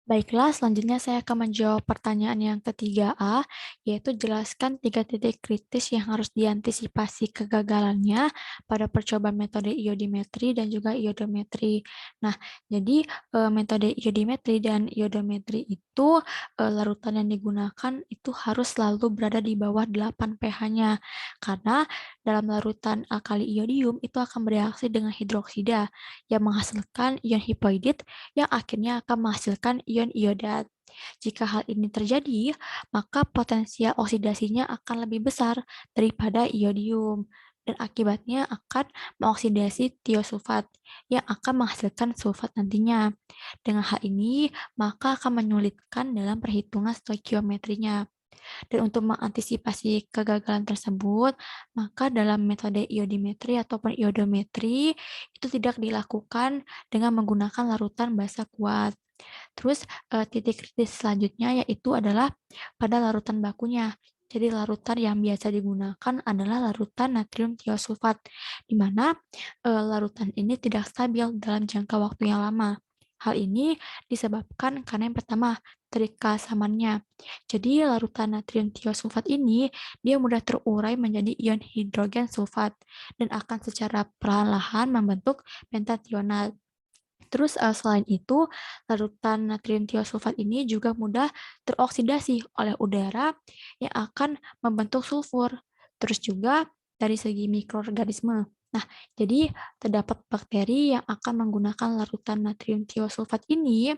Baiklah, selanjutnya saya akan menjawab pertanyaan yang ketiga A, yaitu jelaskan 3 titik kritis yang harus diantisipasi kegagalannya pada percobaan metode iodimetri dan juga iodometri. Nah, jadi metode iodimetri dan iodometri itu larutan yang digunakan itu harus selalu berada di bawah 8 pH-nya. Karena dalam larutan alkali iodium itu akan bereaksi dengan hidroksida yang menghasilkan ion hipoidit yang akhirnya akan menghasilkan ion iodat. Jika hal ini terjadi, maka potensial oksidasinya akan lebih besar daripada iodium dan akibatnya akan mengoksidasi tiosulfat yang akan menghasilkan sulfat nantinya. Dengan hal ini, maka akan menyulitkan dalam perhitungan stoikiometrinya. Dan untuk mengantisipasi kegagalan tersebut, maka dalam metode iodimetri ataupun iodometri itu tidak dilakukan dengan menggunakan larutan basa kuat. Terus titik kritis selanjutnya yaitu adalah pada larutan bakunya. Jadi larutan yang biasa digunakan adalah larutan natrium tiosulfat, di mana larutan ini tidak stabil dalam jangka waktu yang lama. Hal ini disebabkan karena yang pertama, trik keasamannya. Jadi larutan natrium tiosulfat ini dia mudah terurai menjadi ion hidrogen sulfat dan akan secara perlahan-lahan membentuk pentationat. Terus, selain itu, larutan natrium tiosulfat ini juga mudah teroksidasi oleh udara yang akan membentuk sulfur. Terus juga dari segi mikroorganisme. Nah, jadi terdapat bakteri yang akan menggunakan larutan natrium tiosulfat ini,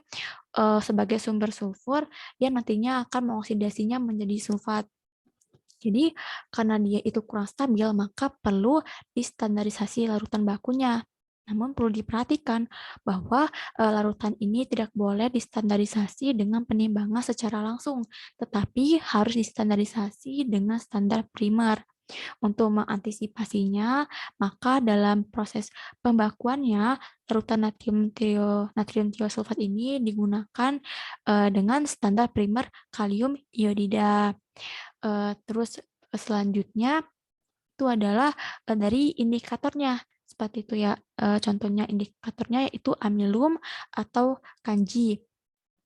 sebagai sumber sulfur yang nantinya akan mengoksidasinya menjadi sulfat. Jadi, karena dia itu kurang stabil, maka perlu distandarisasi larutan bakunya. Namun perlu diperhatikan bahwa larutan ini tidak boleh distandarisasi dengan penimbangan secara langsung, tetapi harus distandarisasi dengan standar primer. Untuk mengantisipasinya, maka dalam proses pembakuannya, larutan natrium tiosulfat ini digunakan dengan standar primer kalium iodida. Terus selanjutnya itu adalah dari indikatornya. Seperti itu ya, contohnya indikatornya yaitu amilum atau kanji.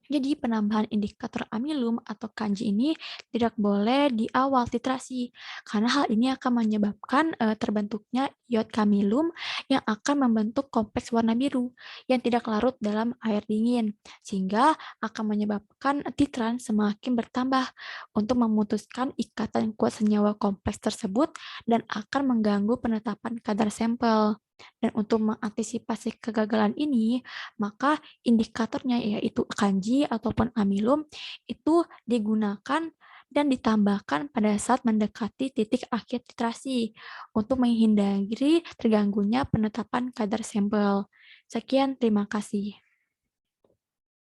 Jadi penambahan indikator amilum atau kanji ini tidak boleh di awal titrasi, karena hal ini akan menyebabkan terbentuknya iot kamilum yang akan membentuk kompleks warna biru yang tidak larut dalam air dingin, sehingga akan menyebabkan titran semakin bertambah untuk memutuskan ikatan kuat senyawa kompleks tersebut dan akan mengganggu penetapan kadar sampel. Dan untuk mengantisipasi kegagalan ini, maka indikatornya yaitu kanji ataupun amilum itu digunakan dan ditambahkan pada saat mendekati titik akhir titrasi untuk menghindari terganggunya penetapan kadar sampel. Sekian, terima kasih.